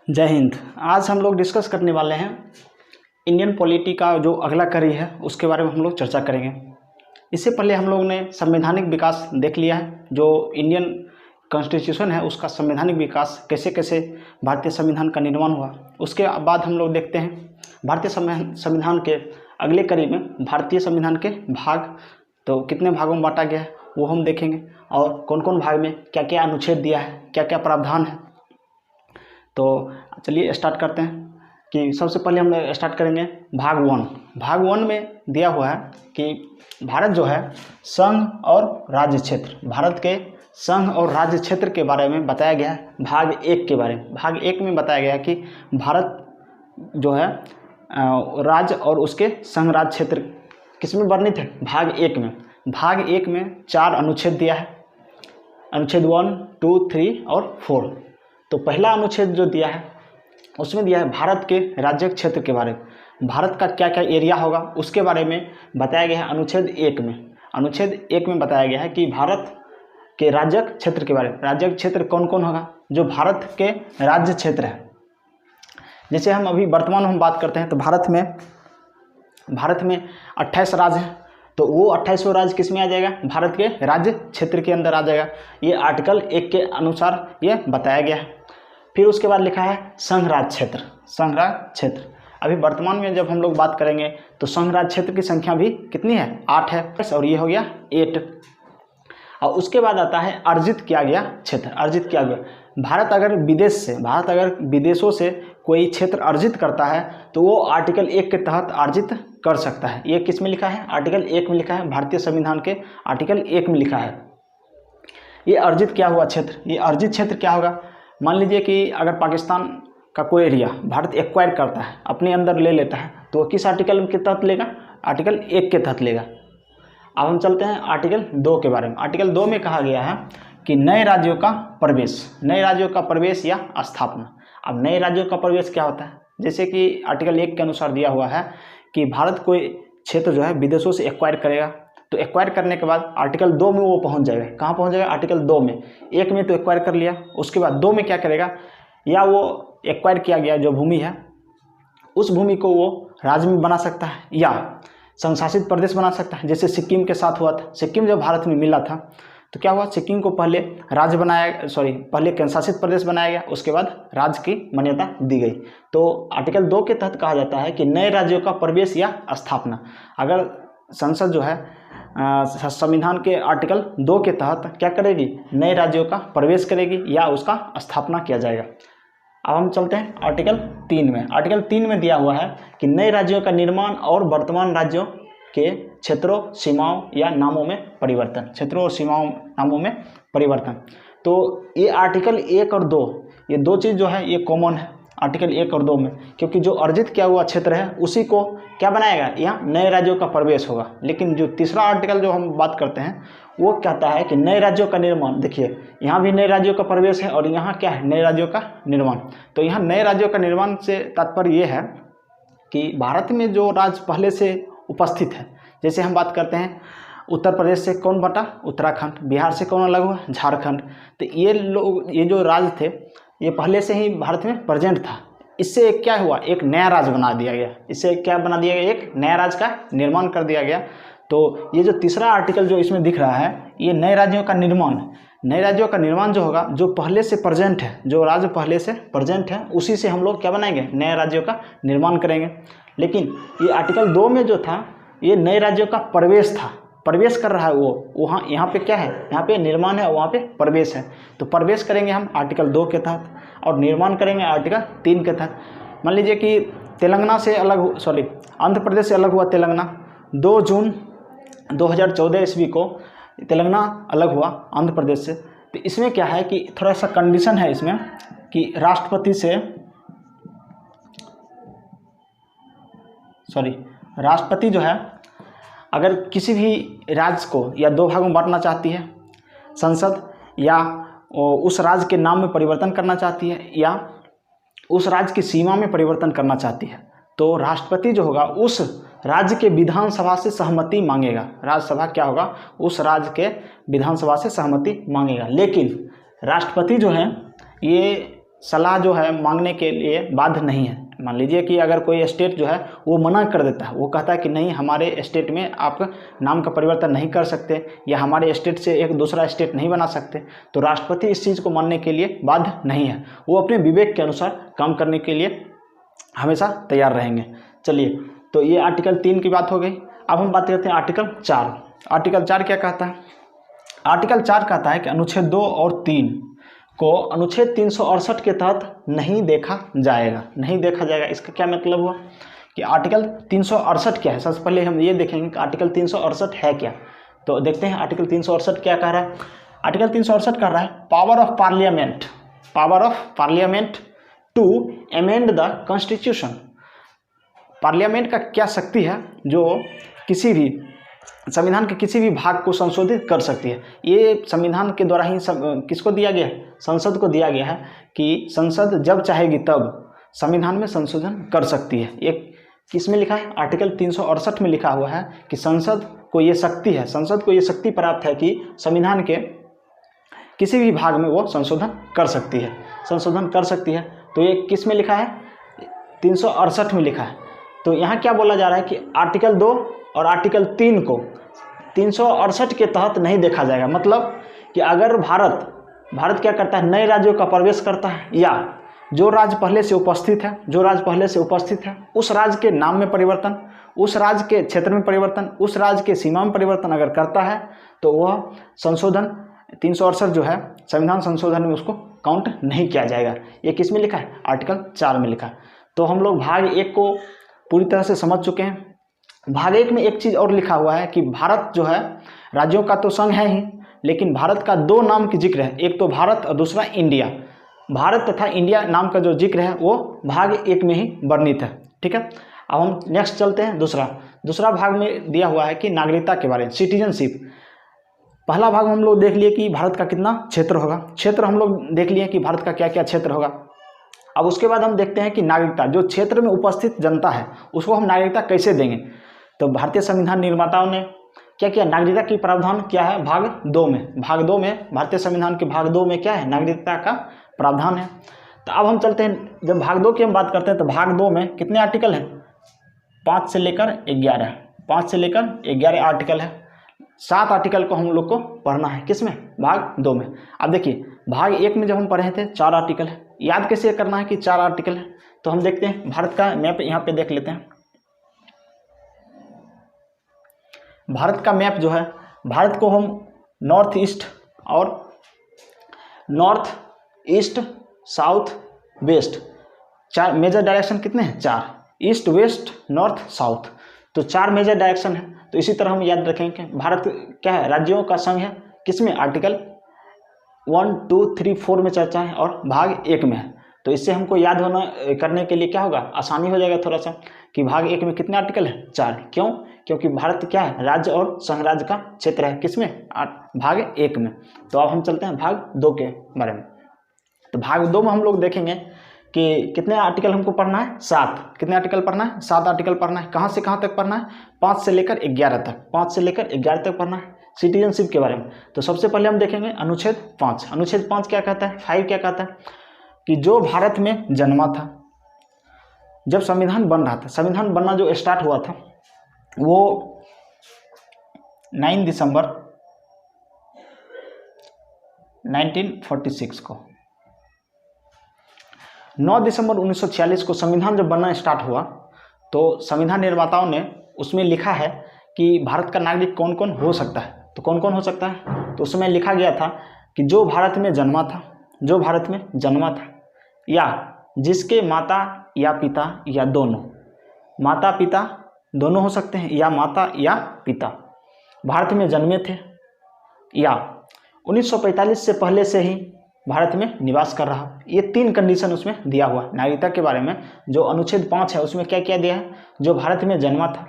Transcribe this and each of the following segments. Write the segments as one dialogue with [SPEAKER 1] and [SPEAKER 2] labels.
[SPEAKER 1] जय हिंद। आज हम लोग डिस्कस करने वाले हैं इंडियन पॉलिटी का जो अगला कड़ी है उसके बारे में हम लोग चर्चा करेंगे। इससे पहले हम लोग ने संवैधानिक विकास देख लिया है, जो इंडियन कॉन्स्टिट्यूशन है उसका संवैधानिक विकास कैसे कैसे भारतीय संविधान का निर्माण हुआ। उसके बाद हम लोग देखते हैं भारतीय संविधान के अगले कड़ी में भारतीय संविधान के भाग, तो कितने भागों में बांटा गया है वो हम देखेंगे और कौन कौन भाग में क्या क्या अनुच्छेद दिया है, क्या क्या प्रावधान है। तो चलिए स्टार्ट करते हैं कि सबसे पहले हम स्टार्ट करेंगे भाग वन। भाग वन में दिया हुआ है कि भारत जो है संघ और राज्य क्षेत्र, भारत के संघ और राज्य क्षेत्र के बारे में बताया गया है। भाग एक के बारे में, भाग एक में बताया गया है कि भारत जो है राज्य और उसके संघ राज्य क्षेत्र किसमें वर्णित है। भाग एक में, भाग एक में 4 अनुच्छेद दिया है, अनुच्छेद 1, 2, 3 और 4। तो पहला अनुच्छेद जो दिया है उसमें दिया है भारत के राज्य क्षेत्र के बारे में, भारत का क्या क्या एरिया होगा उसके बारे में बताया गया है अनुच्छेद 1 में। अनुच्छेद 1 में बताया गया है कि भारत के राज्य क्षेत्र के बारे में, राज्य क्षेत्र कौन कौन होगा, जो भारत के राज्य क्षेत्र है। जैसे हम अभी वर्तमान में हम बात करते हैं तो भारत में 28 राज्य हैं, तो वो 28वां राज्य किस में आ जाएगा, भारत के राज्य क्षेत्र के अंदर आ जाएगा। ये आर्टिकल 1 के अनुसार ये बताया गया है। फिर उसके बाद लिखा है संघ राज्य क्षेत्र, संघ राज्य क्षेत्र। अभी वर्तमान में जब हम लोग बात करेंगे तो संघ राज्य क्षेत्र की संख्या भी कितनी है, 8 है, और ये हो गया 8। और उसके बाद आता है अर्जित किया गया क्षेत्र, अर्जित किया गया। भारत अगर विदेशों से कोई क्षेत्र अर्जित करता है तो वो आर्टिकल 1 के तहत अर्जित कर सकता है। ये किस में लिखा है, आर्टिकल 1 में लिखा है, भारतीय संविधान के आर्टिकल 1 में लिखा है। ये अर्जित क्या हुआ क्षेत्र, ये अर्जित क्षेत्र क्या होगा। मान लीजिए कि अगर पाकिस्तान का कोई एरिया भारत एक्वायर करता है, अपने अंदर ले लेता है, तो किस आर्टिकल के तहत लेगा, आर्टिकल 1 के तहत लेगा। अब हम चलते हैं आर्टिकल 2 के बारे में। आर्टिकल 2 में कहा गया है कि नए राज्यों का प्रवेश, नए राज्यों का प्रवेश या स्थापना। अब नए राज्यों का प्रवेश क्या होता है, जैसे कि आर्टिकल 1 के अनुसार दिया हुआ है कि भारत कोई क्षेत्र जो है विदेशों से एक्वायर करेगा, तो एक्वायर करने के बाद आर्टिकल 2 में वो पहुंच जाएगा। कहाँ पहुंच जाएगा, आर्टिकल 2 में। 1 में तो एक्वायर कर लिया, उसके बाद 2 में क्या करेगा, या वो एक्वायर किया गया जो भूमि है उस भूमि को वो राज्य में बना सकता है या संशासित प्रदेश बना सकता है। जैसे सिक्किम के साथ हुआ था, सिक्किम जब भारत में मिला था तो क्या हुआ, सिक्किम को पहले राज्य पहले केंद्रशासित प्रदेश बनाया गया, उसके बाद राज्य की मान्यता दी गई। तो आर्टिकल 2 के तहत कहा जाता है कि नए राज्यों का प्रवेश या स्थापना। अगर संसद जो है संविधान के आर्टिकल 2 के तहत क्या करेगी, नए राज्यों का प्रवेश करेगी या उसका स्थापना किया जाएगा। अब हम चलते हैं आर्टिकल 3 में। आर्टिकल 3 में दिया हुआ है कि नए राज्यों का निर्माण और वर्तमान राज्यों के क्षेत्रों, सीमाओं या नामों में परिवर्तन, क्षेत्रों और सीमाओं नामों में परिवर्तन। तो ये आर्टिकल 1 और 2, ये 2 चीज़ जो है ये कॉमन है आर्टिकल 1 और 2 में, क्योंकि जो अर्जित किया हुआ क्षेत्र है उसी को क्या बनाएगा, यहाँ नए राज्यों का प्रवेश होगा। लेकिन जो तीसरा आर्टिकल जो हम बात करते हैं वो कहता है कि नए राज्यों का निर्माण। देखिए यहाँ भी नए राज्यों का प्रवेश है और यहाँ क्या है, नए राज्यों का निर्माण। तो यहाँ नए राज्यों का निर्माण से तात्पर्य ये है कि भारत में जो राज्य पहले से उपस्थित है, जैसे हम बात करते हैं उत्तर प्रदेश से कौन बटा, उत्तराखंड, बिहार से कौन अलग हुआ, झारखंड। तो ये जो राज्य थे ये पहले से ही भारत में प्रेजेंट था। इससे क्या हुआ, एक नया राज्य बना दिया गया, इससे क्या बना दिया गया, एक नया राज्य का निर्माण कर दिया गया। तो ये जो तीसरा आर्टिकल जो इसमें दिख रहा है ये नए राज्यों का निर्माण, नए राज्यों का निर्माण जो होगा, जो पहले से प्रेजेंट है, जो राज्य पहले से प्रेजेंट है उसी से हम लोग क्या बनाएंगे, नए राज्यों का निर्माण करेंगे। लेकिन ये आर्टिकल 2 में जो था ये नए राज्यों का प्रवेश था, प्रवेश कर रहा है वो, वहाँ यहाँ पे क्या है, यहाँ पे निर्माण है, वहाँ पे प्रवेश है। तो प्रवेश करेंगे हम आर्टिकल 2 के तहत और निर्माण करेंगे आर्टिकल 3 के तहत। मान लीजिए कि तेलंगाना से आंध्र प्रदेश से अलग हुआ तेलंगाना, 2 जून 2014 ईस्वी को तेलंगाना अलग हुआ आंध्र प्रदेश से। तो इसमें क्या है कि थोड़ा सा कंडीशन है इसमें कि राष्ट्रपति जो है अगर किसी भी राज्य को या 2 भागों में बांटना चाहती है संसद, या उस राज्य के नाम में परिवर्तन करना चाहती है, या उस राज्य की सीमा में परिवर्तन करना चाहती है, तो राष्ट्रपति जो होगा उस राज्य के विधानसभा से सहमति मांगेगा। राज्यसभा क्या होगा, उस राज्य के विधानसभा से सहमति मांगेगा। लेकिन राष्ट्रपति जो है ये सलाह जो है मांगने के लिए बाध्य नहीं है। मान लीजिए कि अगर कोई स्टेट जो है वो मना कर देता है, वो कहता है कि नहीं हमारे स्टेट में आप नाम का परिवर्तन नहीं कर सकते या हमारे स्टेट से एक दूसरा स्टेट नहीं बना सकते, तो राष्ट्रपति इस चीज़ को मानने के लिए बाध्य नहीं है, वो अपने विवेक के अनुसार काम करने के लिए हमेशा तैयार रहेंगे। चलिए, तो ये आर्टिकल 3 की बात हो गई। अब हम बात करते हैं आर्टिकल 4। आर्टिकल 4 क्या कहता है? आर्टिकल 4 कहता है कि अनुच्छेद 2 और 3 को अनुच्छेद 368 के तहत नहीं देखा जाएगा। नहीं देखा जाएगा, इसका क्या मतलब हुआ कि आर्टिकल 368 क्या है? सबसे पहले हम ये देखेंगे कि आर्टिकल 368 है क्या। तो देखते हैं आर्टिकल 368 क्या कह रहा है। आर्टिकल 368 कह रहा है power of parliament to amend the constitution. Parliament का क्या शक्ति है जो किसी भी संविधान के किसी भी भाग को संशोधित कर सकती है। ये संविधान के द्वारा ही किसको दिया गया है? संसद को दिया गया है कि संसद जब चाहेगी तब संविधान में संशोधन कर सकती है। ये किस में लिखा है? आर्टिकल 368 में लिखा हुआ है कि संसद को ये शक्ति है, संसद को ये शक्ति प्राप्त है कि संविधान के किसी भी भाग में वो संशोधन कर सकती है। तो ये किस में लिखा है? 368 में लिखा है। तो यहाँ क्या बोला जा रहा है कि आर्टिकल 2 और आर्टिकल 3 को 368 के तहत नहीं देखा जाएगा। मतलब कि अगर भारत क्या करता है? नए राज्यों का प्रवेश करता है या जो राज्य पहले से उपस्थित है उस राज्य के नाम में परिवर्तन, उस राज्य के क्षेत्र में परिवर्तन, उस राज्य के सीमा में परिवर्तन अगर करता है तो वह संशोधन 368 जो है संविधान संशोधन में उसको काउंट नहीं किया जाएगा। ये किस में लिखा है? आर्टिकल 4 में लिखा है। तो हम लोग भाग 1 को पूरी तरह से समझ चुके हैं। भाग 1 में एक चीज़ और लिखा हुआ है कि भारत जो है राज्यों का तो संघ है ही, लेकिन भारत का 2 नाम की जिक्र है, एक तो भारत और दूसरा इंडिया। भारत तथा इंडिया नाम का जो जिक्र है वो भाग 1 में ही वर्णित है। ठीक है, अब हम नेक्स्ट चलते हैं। दूसरा भाग में दिया हुआ है कि नागरिकता के बारे में, सिटीजनशिप। पहला भाग हम लोग देख लिए कि भारत का कितना क्षेत्र होगा, क्षेत्र हम लोग देख लिए कि भारत का क्या क्या क्षेत्र होगा। अब उसके बाद हम देखते हैं कि नागरिकता, जो क्षेत्र में उपस्थित जनता है उसको हम नागरिकता कैसे देंगे। तो भारतीय संविधान निर्माताओं ने क्या किया? नागरिकता की प्रावधान क्या है? भाग 2 में भारतीय संविधान के भाग 2 में क्या है? नागरिकता का प्रावधान है। तो अब हम चलते हैं, जब भाग 2 की हम बात करते हैं तो भाग 2 में कितने आर्टिकल हैं? 5 से लेकर 11 आर्टिकल है। 7 आर्टिकल को हम लोग को पढ़ना है। किसमें? भाग 2 में। अब देखिए, भाग 1 में जब हम पढ़े थे 4 आर्टिकल है। याद कैसे करना है कि 4 आर्टिकल है? तो हम देखते हैं भारत का मैप यहाँ पे देख लेते हैं। भारत का मैप जो है, भारत को हम north east south west, 4 major direction कितने हैं? 4, ईस्ट वेस्ट नॉर्थ साउथ। तो 4 मेजर डायरेक्शन है। तो इसी तरह हम याद रखेंगे कि भारत क्या है? राज्यों का संघ है। किसमें? आर्टिकल 1, 2, 3, 4 में चर्चा है और भाग 1 में है। तो इससे हमको याद होना करने के लिए क्या होगा? आसानी हो जाएगा थोड़ा सा कि भाग 1 में कितने आर्टिकल है? 4। क्यों? क्योंकि भारत क्या है? राज्य और संघ राज्य का क्षेत्र है। किसमें? भाग 1 में। तो अब हम चलते हैं भाग 2 के बारे में। तो भाग 2 में हम लोग देखेंगे कि कितने आर्टिकल हमको पढ़ना है? 7। कितने आर्टिकल पढ़ना है? 7 आर्टिकल पढ़ना है। कहाँ से कहाँ तक पढ़ना है? 5 से लेकर 11 तक पढ़ना है सिटीजनशिप के बारे में। तो सबसे पहले हम देखेंगे अनुच्छेद 5। अनुच्छेद 5 क्या कहता है? 5 क्या कहता है कि जो भारत में जन्मा था, जब संविधान बन रहा था, संविधान बनना जो स्टार्ट हुआ था वो 9 दिसंबर 1946 को, 9 दिसंबर 1946 को संविधान जब बनना स्टार्ट हुआ तो संविधान निर्माताओं ने उसमें लिखा है कि भारत का नागरिक कौन कौन हो सकता है। तो कौन कौन हो सकता है? तो उसमें लिखा गया था कि जो भारत में जन्मा था या जिसके माता या पिता या दोनों, माता पिता दोनों हो सकते हैं या माता या पिता भारत में जन्मे थे या 1945 से पहले से ही भारत में निवास कर रहा। ये 3 कंडीशन उसमें दिया हुआ नागरिकता के बारे में। जो अनुच्छेद 5 है उसमें क्या क्या दिया है? जो भारत में जन्मा था,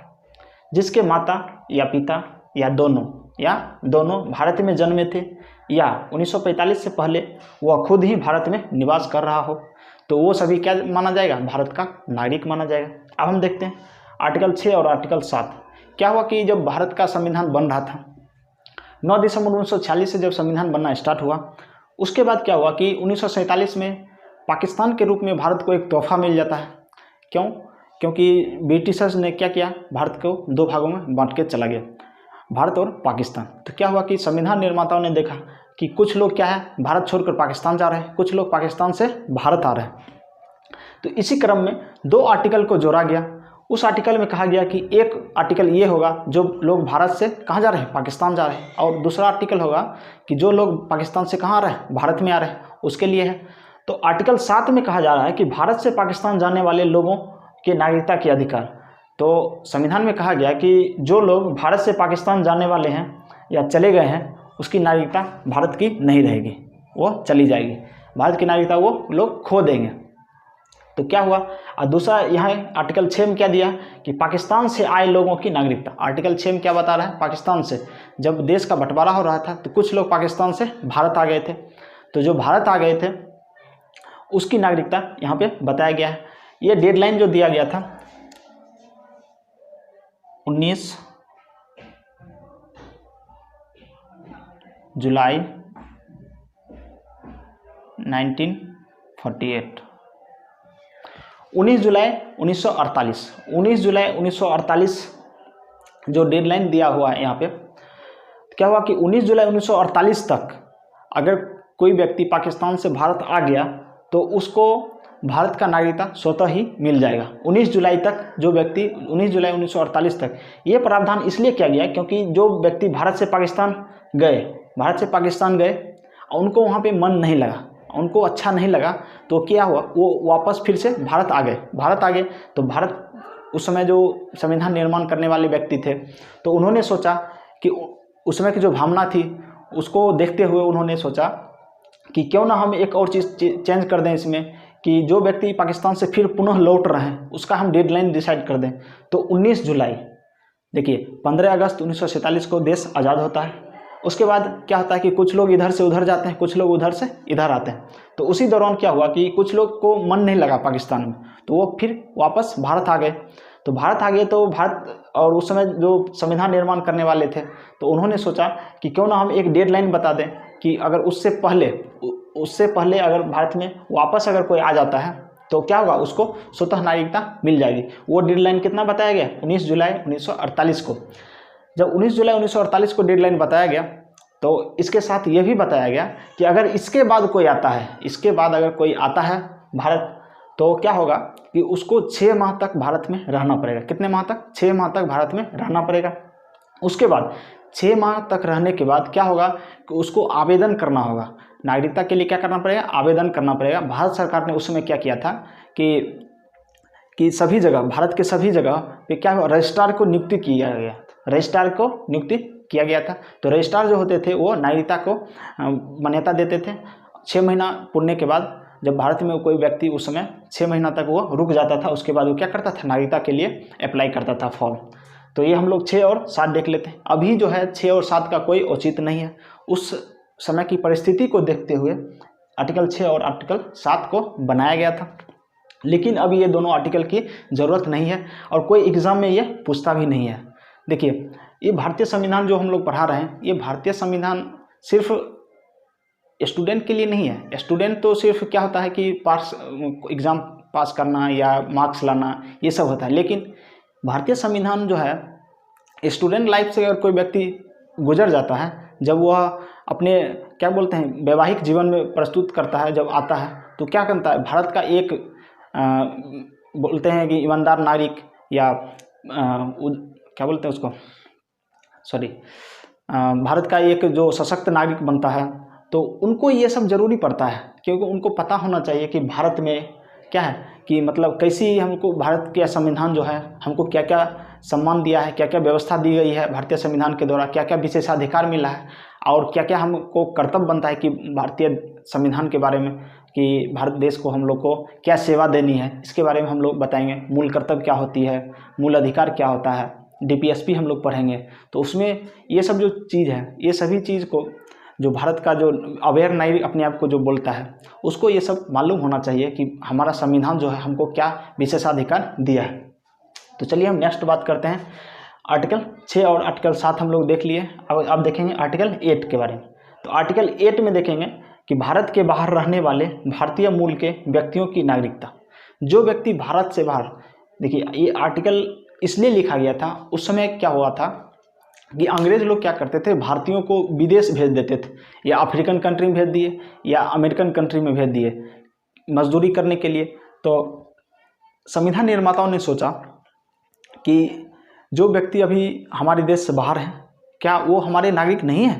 [SPEAKER 1] जिसके माता या पिता या दोनों भारत में जन्मे थे या 1945 से पहले वह खुद ही भारत में निवास कर रहा हो, तो वो सभी क्या माना जाएगा? भारत का नागरिक माना जाएगा। अब हम देखते हैं आर्टिकल 6 और आर्टिकल 7। क्या हुआ कि जब भारत का संविधान बन रहा था 9 दिसंबर 1946 से जब संविधान बनना स्टार्ट हुआ, उसके बाद क्या हुआ कि 1947 में पाकिस्तान के रूप में भारत को एक तोहफा मिल जाता है। क्यों? क्योंकि ब्रिटिशर्स ने क्या किया, भारत को दो भागों में बांट के चला गया, भारत और पाकिस्तान। तो क्या हुआ कि संविधान निर्माताओं ने देखा कि कुछ लोग क्या है भारत छोड़कर पाकिस्तान जा रहे हैं, कुछ लोग पाकिस्तान से भारत आ रहे हैं। तो इसी क्रम में दो आर्टिकल को जोड़ा गया। उस आर्टिकल में कहा गया कि एक आर्टिकल ये होगा जो लोग भारत से कहाँ जा रहे हैं, पाकिस्तान जा रहे हैं, और दूसरा आर्टिकल होगा कि जो लोग पाकिस्तान से कहाँ आ रहे हैं, भारत में आ रहे हैं, उसके लिए है। तो आर्टिकल 7 में कहा जा रहा है कि भारत से पाकिस्तान जाने वाले लोगों के नागरिकता के अधिकार। तो संविधान में कहा गया कि जो लोग भारत से पाकिस्तान जाने वाले हैं या चले गए हैं उसकी नागरिकता भारत की नहीं रहेगी, वो चली जाएगी, भारत की नागरिकता वो लोग खो देंगे। तो क्या हुआ, और दूसरा यहाँ आर्टिकल 6 में क्या दिया कि पाकिस्तान से आए लोगों की नागरिकता। आर्टिकल 6 में क्या बता रहा है, पाकिस्तान से जब देश का बंटवारा हो रहा था तो कुछ लोग पाकिस्तान से भारत आ गए थे, तो जो भारत आ गए थे उसकी नागरिकता यहाँ पे बताया गया है। ये डेडलाइन जो दिया गया था 19 जुलाई 1948, 19 जुलाई 1948 जो डेडलाइन दिया हुआ है यहाँ पे। क्या हुआ कि 19 जुलाई 1948 तक अगर कोई व्यक्ति पाकिस्तान से भारत आ गया तो उसको भारत का नागरिकता स्वतः ही मिल जाएगा। 19 जुलाई तक जो व्यक्ति 19 जुलाई 1948 तक ये प्रावधान इसलिए किया गया क्योंकि जो व्यक्ति भारत से पाकिस्तान गए और उनको वहाँ पे मन नहीं लगा, उनको अच्छा नहीं लगा, तो क्या हुआ वो वापस फिर से भारत आ गए। तो भारत उस समय जो संविधान निर्माण करने वाले व्यक्ति थे तो उन्होंने सोचा कि उस समय की जो भावना थी उसको देखते हुए उन्होंने सोचा कि क्यों ना हम एक और चीज़ चेंज कर दें इसमें कि जो व्यक्ति पाकिस्तान से फिर पुनः लौट रहे हैं उसका हम डेडलाइन डिसाइड कर दें। तो 19 जुलाई, देखिए 15 अगस्त 1947 को देश आज़ाद होता है। उसके बाद क्या होता है कि कुछ लोग इधर से उधर जाते हैं, कुछ लोग उधर से इधर आते हैं। तो उसी दौरान क्या हुआ कि कुछ लोग को मन नहीं लगा पाकिस्तान में, तो वो फिर वापस भारत आ गए। तो भारत और उस समय जो संविधान निर्माण करने वाले थे तो उन्होंने सोचा कि क्यों ना हम एक डेडलाइन बता दें कि अगर उससे पहले अगर भारत में वापस अगर कोई आ जाता है तो क्या होगा, उसको स्वतः नागरिकता मिल जाएगी। वो डेडलाइन कितना बताया गया, 19 जुलाई 1948 को। जब 19 जुलाई 1948 को डेडलाइन बताया गया तो इसके साथ ये भी बताया गया कि अगर इसके बाद कोई आता है भारत, तो क्या होगा कि उसको 6 माह तक भारत में रहना पड़ेगा। कितने माह तक? 6 माह तक भारत में रहना पड़ेगा। उसके बाद 6 माह तक रहने के बाद क्या होगा कि उसको आवेदन करना होगा। नागरिकता के लिए क्या करना पड़ेगा, आवेदन करना पड़ेगा। भारत सरकार ने उस समय क्या किया था कि सभी जगह, भारत के सभी जगह पे क्या हुआ, रजिस्ट्रार को नियुक्ति किया गया था। तो रजिस्ट्रार जो होते थे वो नागरिकता को मान्यता देते थे। 6 महीना पुरने के बाद जब भारत में कोई व्यक्ति उस समय 6 महीना तक वो रुक जाता था, उसके बाद वो क्या करता था, नागरिकता के लिए अप्लाई करता था फॉर्म। तो ये हम लोग 6 और 7 देख लेते हैं। अभी जो है 6 और 7 का कोई औचित्य नहीं है। उस समय की परिस्थिति को देखते हुए आर्टिकल 6 और आर्टिकल 7 को बनाया गया था, लेकिन अभी ये दोनों आर्टिकल की ज़रूरत नहीं है और कोई एग्ज़ाम में ये पूछता भी नहीं है। देखिए, ये भारतीय संविधान जो हम लोग पढ़ा रहे हैं, ये भारतीय संविधान सिर्फ स्टूडेंट के लिए नहीं है। स्टूडेंट तो सिर्फ क्या होता है कि एग्ज़ाम पास करना या मार्क्स लाना, ये सब होता है, लेकिन भारतीय संविधान जो है स्टूडेंट लाइफ से अगर कोई व्यक्ति गुजर जाता है, जब वह अपने क्या बोलते हैं वैवाहिक जीवन में प्रस्तुत करता है, जब आता है तो क्या करता है, भारत का एक बोलते हैं कि ईमानदार नागरिक या क्या बोलते हैं उसको, भारत का एक जो सशक्त नागरिक बनता है, तो उनको ये सब ज़रूरी पड़ता है, क्योंकि उनको पता होना चाहिए कि भारत में क्या है कि मतलब कैसी हमको भारत के संविधान जो है हमको क्या क्या सम्मान दिया है, क्या क्या व्यवस्था दी गई है भारतीय संविधान के द्वारा, क्या क्या विशेषाधिकार मिला है और क्या क्या हमको कर्तव्य बनता है कि भारतीय संविधान के बारे में कि भारत देश को हम लोग को क्या सेवा देनी है, इसके बारे में हम लोग बताएंगे। मूल कर्तव्य क्या होती है, मूल अधिकार क्या होता है, DPSP हम लोग पढ़ेंगे। तो उसमें ये सब जो चीज़ है, ये सभी चीज़ को जो भारत का जो अवेयर नागरिक अपने आप को जो बोलता है, उसको ये सब मालूम होना चाहिए कि हमारा संविधान जो है हमको क्या विशेषाधिकार दिया है। तो चलिए हम नेक्स्ट बात करते हैं। आर्टिकल 6 और आर्टिकल 7 हम लोग देख लिए। अब देखेंगे आर्टिकल 8 के बारे में। तो आर्टिकल 8 में देखेंगे कि भारत के बाहर रहने वाले भारतीय मूल के व्यक्तियों की नागरिकता। जो व्यक्ति भारत से बाहर, देखिए ये आर्टिकल इसलिए लिखा गया था, उस समय क्या हुआ था कि अंग्रेज लोग क्या करते थे, भारतीयों को विदेश भेज देते थे, या अफ्रीकन कंट्री में भेज दिए या अमेरिकन कंट्री में भेज दिए मजदूरी करने के लिए। तो संविधान निर्माताओं ने सोचा कि जो व्यक्ति अभी हमारे देश से बाहर हैं, क्या वो हमारे नागरिक नहीं हैं?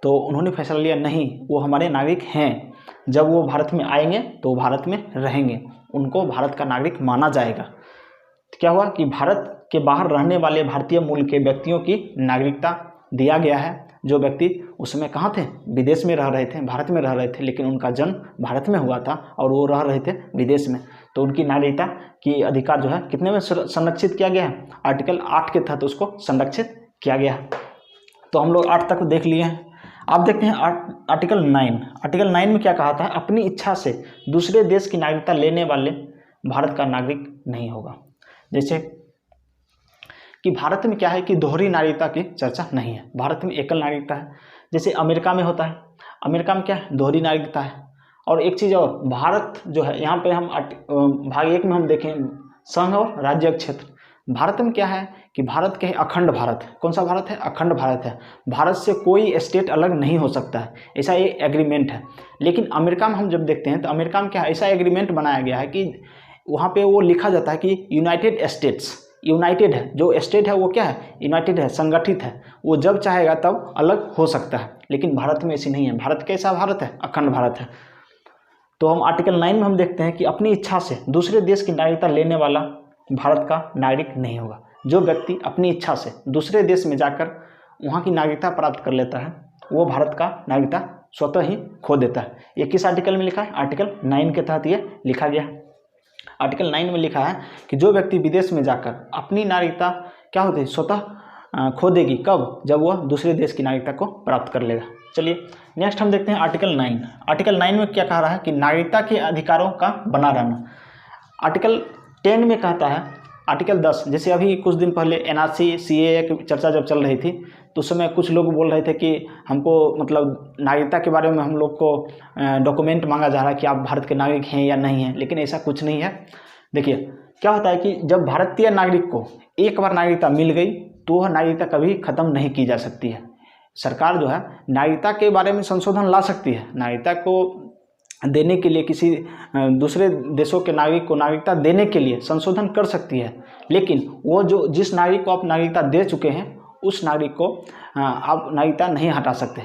[SPEAKER 1] तो उन्होंने फैसला लिया, नहीं, वो हमारे नागरिक हैं। जब वो भारत में आएंगे तो भारत में रहेंगे, उनको भारत का नागरिक माना जाएगा। तो क्या हुआ कि भारत के बाहर रहने वाले भारतीय मूल के व्यक्तियों की नागरिकता दिया गया है। जो व्यक्ति उस समय कहाँ थे, विदेश में रह रहे थे, भारत में रह रहे थे, लेकिन उनका जन्म भारत में हुआ था और वो रह रहे थे विदेश में, तो उनकी नागरिकता की अधिकार जो है कितने में संरक्षित किया गया है, आर्टिकल 8 के तहत उसको संरक्षित किया गया है। तो हम लोग 8 तक देख लिए हैं। आप देखते हैं आर्टिकल 9। आर्टिकल 9 में क्या कहा था, अपनी इच्छा से दूसरे देश की नागरिकता लेने वाले भारत का नागरिक नहीं होगा। जैसे कि भारत में क्या है कि दोहरी नागरिकता की चर्चा नहीं है, भारत में एकल नागरिकता है। जैसे अमेरिका में होता है, अमेरिका में क्या है, दोहरी नागरिकता है। और एक चीज़ और, भारत जो है, यहाँ पे हम भाग 1 में हम देखें संघ और राज्य क्षेत्र। भारत में क्या है कि भारत के अखंड भारत, कौन सा भारत है, अखंड भारत है, भारत से कोई स्टेट अलग नहीं हो सकता है, ऐसा ये एग्रीमेंट है। लेकिन अमेरिका में हम जब देखते हैं तो अमेरिका में क्या है, ऐसा एग्रीमेंट बनाया गया है कि वहाँ पे वो लिखा जाता है कि यूनाइटेड स्टेट्स, यूनाइटेड है, जो स्टेट है वो क्या है, यूनाइटेड है, संगठित है, वो जब चाहेगा तब अलग हो सकता है। लेकिन भारत में ऐसी नहीं है, भारत कैसा भारत है, अखंड भारत है। तो हम आर्टिकल 9 में हम देखते हैं कि अपनी इच्छा से दूसरे देश की नागरिकता लेने वाला भारत का नागरिक नहीं होगा। जो व्यक्ति अपनी इच्छा से दूसरे देश में जाकर वहाँ की नागरिकता प्राप्त कर लेता है, वो भारत का नागरिकता स्वतः ही खो देता है। ये किस आर्टिकल में लिखा है, आर्टिकल 9 के तहत ये लिखा गया है। आर्टिकल 9 में लिखा है कि जो व्यक्ति विदेश में जाकर अपनी नागरिकता क्या होती है, स्वतः खो देगी, कब, जब वह दूसरे देश की नागरिकता को प्राप्त कर लेगा। चलिए नेक्स्ट हम देखते हैं आर्टिकल 9। आर्टिकल 9 में क्या कह रहा है कि नागरिकता के अधिकारों का बना रहना। आर्टिकल 10 में कहता है, आर्टिकल 10, जैसे अभी कुछ दिन पहले एनआरसी सीएए की चर्चा जब चल रही थी तो उस समय कुछ लोग बोल रहे थे कि हमको मतलब नागरिकता के बारे में हम लोग को डॉक्यूमेंट मांगा जा रहा है कि आप भारत के नागरिक हैं या नहीं हैं, लेकिन ऐसा कुछ नहीं है। देखिए क्या होता है कि जब भारतीय नागरिक को एक बार नागरिकता मिल गई तो वह नागरिकता कभी ख़त्म नहीं की जा सकती है। सरकार जो है नागरिकता के बारे में संशोधन ला सकती है, नागरिकता को देने के लिए किसी दूसरे देशों के नागरिक को नागरिकता देने के लिए संशोधन कर सकती है, लेकिन वो जो जिस नागरिक को आप नागरिकता दे चुके हैं उस नागरिक को आप नागरिकता नहीं हटा सकते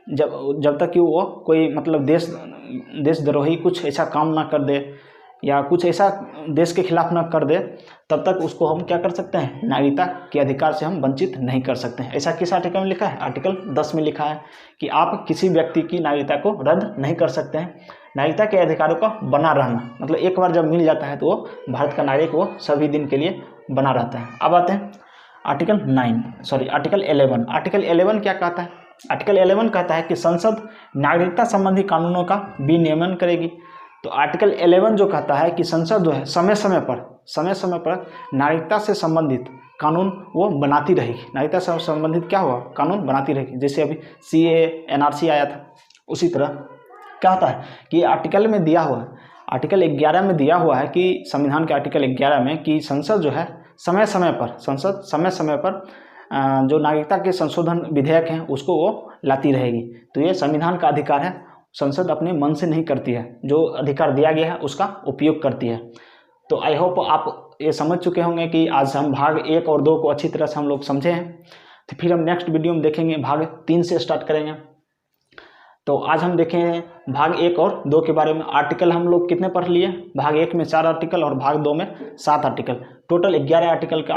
[SPEAKER 1] जब तक कि वो कोई मतलब देशद्रोही कुछ ऐसा काम ना कर दे या कुछ ऐसा देश के खिलाफ ना कर दे, तब तक उसको हम क्या कर सकते हैं, नागरिकता के अधिकार से हम वंचित नहीं कर सकते हैं। ऐसा किस आर्टिकल में लिखा है, आर्टिकल 10 में लिखा है कि आप किसी व्यक्ति की नागरिकता को रद्द नहीं कर सकते हैं। नागरिकता के अधिकारों का बना रहना मतलब एक बार जब मिल जाता है तो वो भारत का नागरिक वो सभी दिन के लिए बना रहता है। अब आते हैं आर्टिकल 11। आर्टिकल 11 क्या कहता है, आर्टिकल 11 कहता है कि संसद नागरिकता संबंधी कानूनों का विनियमन करेगी। तो आर्टिकल 11 जो कहता है कि संसद जो है समय समय पर नागरिकता से संबंधित कानून वो बनाती रहेगी, नागरिकता से संबंधित क्या हुआ, कानून बनाती रहेगी। जैसे अभी सीए एनआरसी आया था, उसी तरह क्या होता है कि आर्टिकल में दिया हुआ है, आर्टिकल 11 में दिया हुआ है कि संविधान के आर्टिकल 11 में कि संसद जो है समय समय पर जो नागरिकता के संशोधन विधेयक हैं उसको वो लाती रहेगी। तो ये संविधान का अधिकार है, संसद अपने मन से नहीं करती है, जो अधिकार दिया गया है उसका उपयोग करती है। तो आई होप आप ये समझ चुके होंगे कि आज हम भाग 1 और 2 को अच्छी तरह से हम लोग समझे हैं। तो फिर हम नेक्स्ट वीडियो में देखेंगे, भाग 3 से स्टार्ट करेंगे। तो आज हम देखें भाग 1 और 2 के बारे में। आर्टिकल हम लोग कितने पढ़ लिए, भाग 1 में 4 आर्टिकल और भाग 2 में 7 आर्टिकल, टोटल 11 आर्टिकल का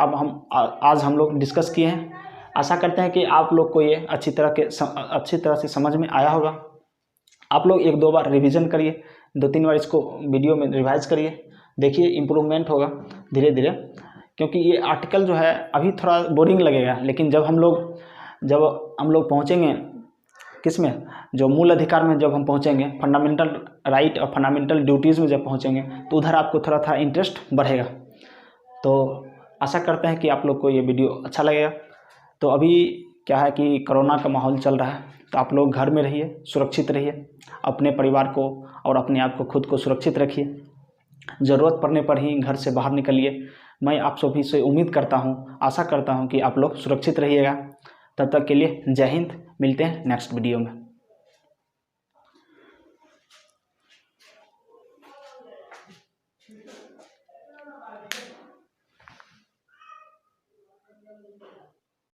[SPEAKER 1] आज हम लोग डिस्कस किए हैं। आशा करते हैं कि आप लोग को ये अच्छी तरह से समझ में आया होगा। आप लोग 1-2 बार रिवीजन करिए, 2-3 बार इसको वीडियो में रिवाइज करिए, देखिए इम्प्रूवमेंट होगा धीरे धीरे। क्योंकि ये आर्टिकल जो है अभी थोड़ा बोरिंग लगेगा, लेकिन जब हम लोग पहुँचेंगे किस में, जो मूल अधिकार में जब हम पहुँचेंगे, फंडामेंटल राइट और फंडामेंटल ड्यूटीज़ में जब पहुँचेंगे तो उधर आपको थोड़ा इंटरेस्ट बढ़ेगा। तो आशा करते हैं कि आप लोग को ये वीडियो अच्छा लगेगा। तो अभी क्या है कि कोरोना का माहौल चल रहा है, तो आप लोग घर में रहिए, सुरक्षित रहिए, अपने परिवार को और अपने आप को खुद को सुरक्षित रखिए। ज़रूरत पड़ने पर ही घर से बाहर निकलिए। मैं आप सभी से उम्मीद करता हूँ, आशा करता हूँ कि आप लोग सुरक्षित रहिएगा। तब तक के लिए जय हिंद। मिलते हैं नेक्स्ट वीडियो में।